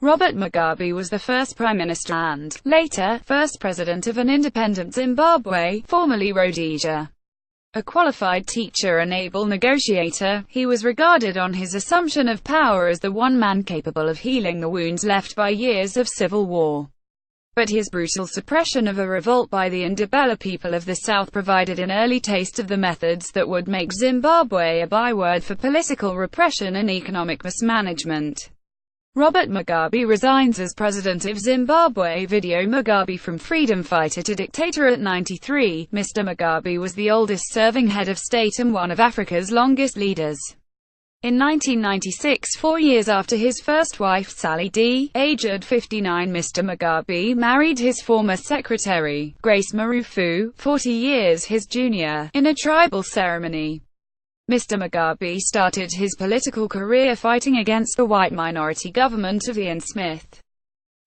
Robert Mugabe was the first prime minister and, later, first president of an independent Zimbabwe, formerly Rhodesia. A qualified teacher and able negotiator, he was regarded on his assumption of power as the one man capable of healing the wounds left by years of civil war. But his brutal suppression of a revolt by the Ndebele people of the South provided an early taste of the methods that would make Zimbabwe a byword for political repression and economic mismanagement. Robert Mugabe resigns as president of Zimbabwe. Video: Mugabe from freedom fighter to dictator at 93. Mr. Mugabe was the oldest serving head of state and one of Africa's longest leaders. In 1996, 4 years after his first wife Sally D., aged 59, Mr. Mugabe married his former secretary, Grace Marufu, 40 years his junior, in a tribal ceremony. Mr. Mugabe started his political career fighting against the white minority government of Ian Smith.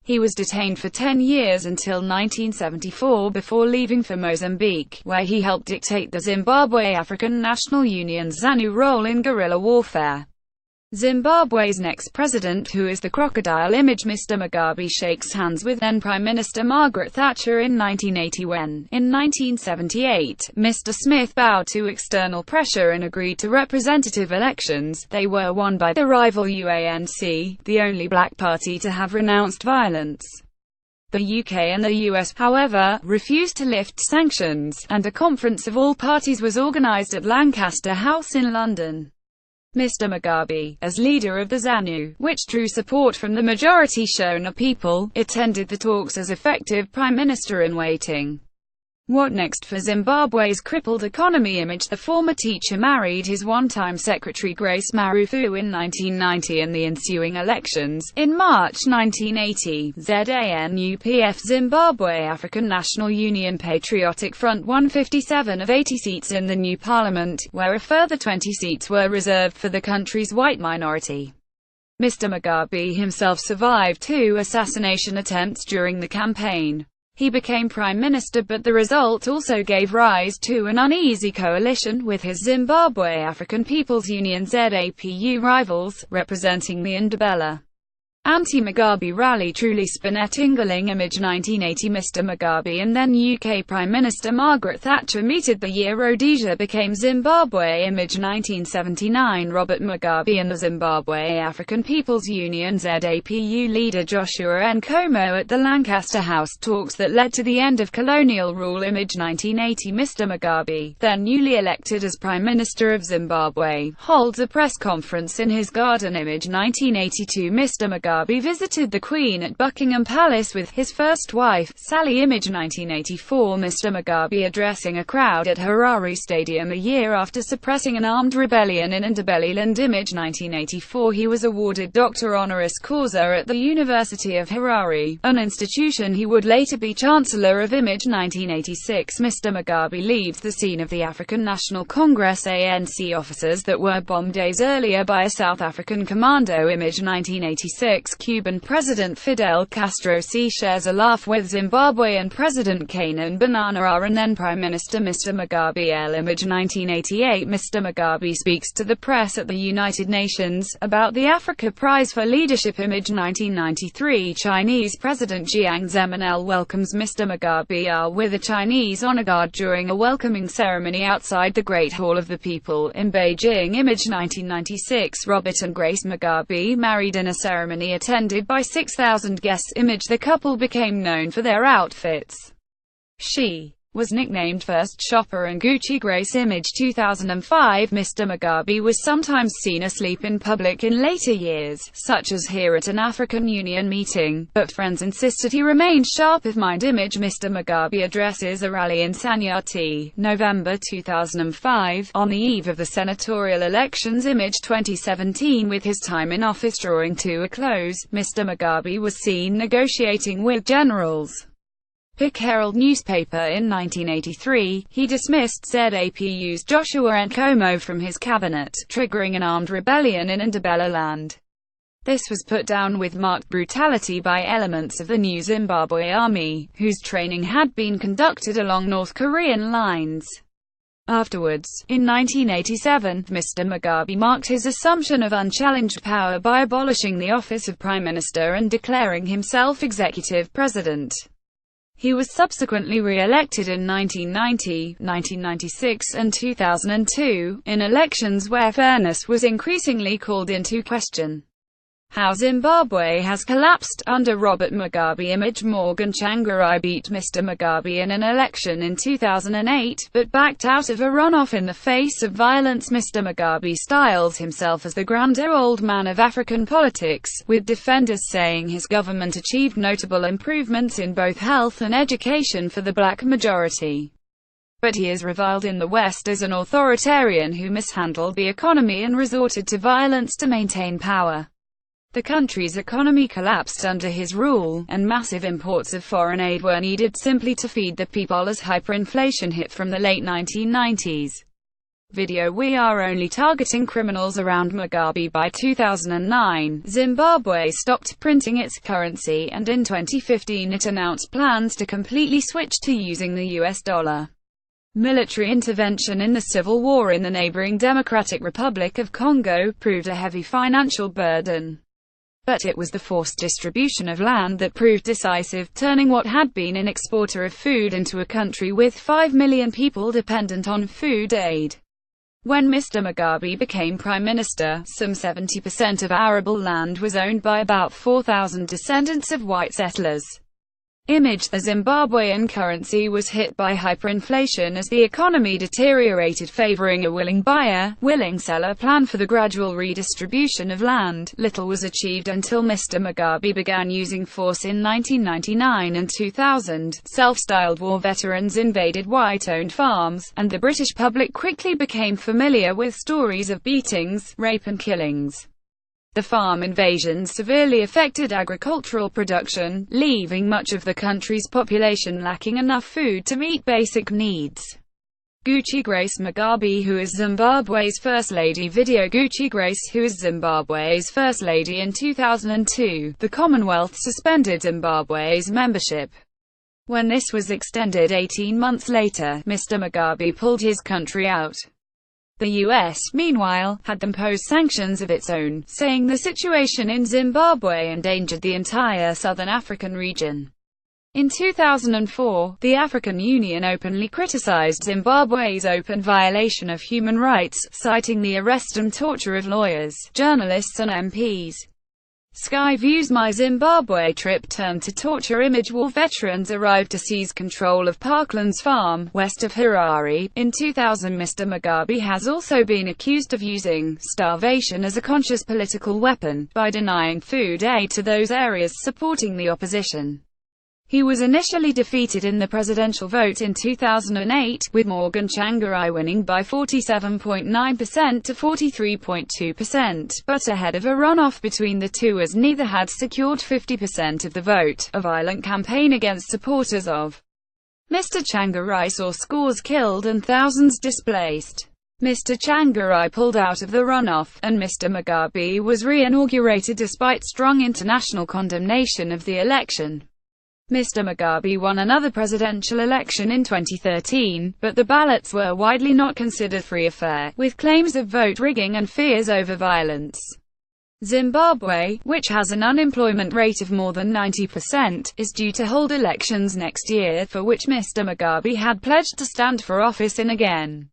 He was detained for 10 years until 1974 before leaving for Mozambique, where he helped dictate the Zimbabwe African National Union's ZANU role in guerrilla warfare. Zimbabwe's next president, who is the crocodile image. Mr. Mugabe shakes hands with then Prime Minister Margaret Thatcher in 1980 when, in 1978, Mr. Smith bowed to external pressure and agreed to representative elections. They were won by the rival UANC, the only black party to have renounced violence. The UK and the US, however, refused to lift sanctions, and a conference of all parties was organised at Lancaster House in London. Mr. Mugabe, as leader of the ZANU, which drew support from the majority Shona people, attended the talks as effective prime minister-in-waiting. What next for Zimbabwe's crippled economy image? The former teacher married his one-time secretary Grace Marufu in 1990 and the ensuing elections. In March 1980, ZANU-PF Zimbabwe African National Union Patriotic Front won 57 of 80 seats in the new parliament, where a further 20 seats were reserved for the country's white minority. Mr. Mugabe himself survived 2 assassination attempts during the campaign. He became prime minister, but the result also gave rise to an uneasy coalition with his Zimbabwe African People's Union ZAPU rivals, representing the Ndebele. Anti-Mugabe rally. Truly Spinettingling image 1980. Mr. Mugabe and then UK Prime Minister Margaret Thatcher meted the year Rhodesia became Zimbabwe image 1979. Robert Mugabe and the Zimbabwe African People's Union ZAPU leader Joshua Nkomo at the Lancaster House talks that led to the end of colonial rule image 1980. Mr. Mugabe, then newly elected as Prime Minister of Zimbabwe, holds a press conference in his garden image 1982. Mr. Mugabe visited the Queen at Buckingham Palace with his first wife, Sally image 1984. Mr. Mugabe addressing a crowd at Harare Stadium a year after suppressing an armed rebellion in Ndebeleland image 1984. He was awarded Doctor Honoris Causa at the University of Harare, an institution he would later be Chancellor of image 1986. Mr. Mugabe leaves the scene of the African National Congress ANC officers that were bombed days earlier by a South African commando image 1986. Cuban President Fidel Castro shares a laugh with Zimbabwean President Canaan Bananarar and then Prime Minister Mr. Mugabe image 1988. Mr. Mugabe speaks to the press at the United Nations about the Africa Prize for Leadership image 1993. Chinese President Jiang Zemin welcomes Mr. Mugabe with a Chinese honor guard during a welcoming ceremony outside the Great Hall of the People in Beijing image 1996. Robert and Grace Mugabe married in a ceremony attended by 6,000 guests image. The couple became known for their outfits. She was nicknamed First Shopper and Gucci. Grace image 2005. Mr. Mugabe was sometimes seen asleep in public in later years, such as here at an African Union meeting, but friends insisted he remained sharp of mind image. Mr. Mugabe addresses a rally in Sanyati, November 2005, on the eve of the senatorial elections image 2017. With his time in office drawing to a close, Mr. Mugabe was seen negotiating with generals. Pick Herald newspaper in 1983, he dismissed ZAPU's Joshua Nkomo from his cabinet, triggering an armed rebellion in Ndebeleland. This was put down with marked brutality by elements of the new Zimbabwe army, whose training had been conducted along North Korean lines. Afterwards, in 1987, Mr. Mugabe marked his assumption of unchallenged power by abolishing the office of Prime Minister and declaring himself executive president. He was subsequently re-elected in 1990, 1996 and 2002, in elections where fairness was increasingly called into question. How Zimbabwe has collapsed under Robert Mugabe. Image Morgan Tsvangirai beat Mr. Mugabe in an election in 2008, but backed out of a runoff in the face of violence. Mr. Mugabe styles himself as the grander old man of African politics, with defenders saying his government achieved notable improvements in both health and education for the black majority. But he is reviled in the West as an authoritarian who mishandled the economy and resorted to violence to maintain power. The country's economy collapsed under his rule, and massive imports of foreign aid were needed simply to feed the people as hyperinflation hit from the late 1990s. Video: We are only targeting criminals around Mugabe. By 2009, Zimbabwe stopped printing its currency, and in 2015 it announced plans to completely switch to using the US dollar. Military intervention in the civil war in the neighboring Democratic Republic of Congo proved a heavy financial burden. But it was the forced distribution of land that proved decisive, turning what had been an exporter of food into a country with 5 million people dependent on food aid. When Mr. Mugabe became prime minister, some 70% of arable land was owned by about 4,000 descendants of white settlers. Image: The Zimbabwean currency was hit by hyperinflation as the economy deteriorated, favoring a willing buyer, willing seller plan for the gradual redistribution of land. Little was achieved until Mr. Mugabe began using force in 1999 and 2000. Self-styled war veterans invaded white-owned farms, and the British public quickly became familiar with stories of beatings, rape and killings. The farm invasions severely affected agricultural production, leaving much of the country's population lacking enough food to meet basic needs. Gucci Grace Mugabe, who is Zimbabwe's First Lady. Video: Gucci Grace, who is Zimbabwe's First Lady. In 2002, the Commonwealth suspended Zimbabwe's membership. When this was extended 18 months later, Mr. Mugabe pulled his country out. The US, meanwhile, had imposed sanctions of its own, saying the situation in Zimbabwe endangered the entire southern African region. In 2004, the African Union openly criticized Zimbabwe's open violation of human rights, citing the arrest and torture of lawyers, journalists and MPs. Sky Views: My Zimbabwe trip turned to torture. Image: War veterans arrived to seize control of Parklands Farm, west of Harare. In 2000, Mr. Mugabe has also been accused of using starvation as a conscious political weapon, by denying food aid to those areas supporting the opposition. He was initially defeated in the presidential vote in 2008, with Morgan Tsvangirai winning by 47.9% to 43.2%, but ahead of a runoff between the two as neither had secured 50% of the vote. A violent campaign against supporters of Mr. Tsvangirai saw scores killed and thousands displaced. Mr. Tsvangirai pulled out of the runoff, and Mr. Mugabe was re-inaugurated despite strong international condemnation of the election. Mr. Mugabe won another presidential election in 2013, but the ballots were widely not considered free or fair, with claims of vote rigging and fears over violence. Zimbabwe, which has an unemployment rate of more than 90%, is due to hold elections next year, for which Mr. Mugabe had pledged to stand for office in again.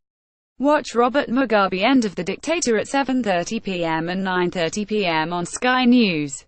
Watch Robert Mugabe: End of the Dictator at 7:30 p.m. and 9:30 p.m. on Sky News.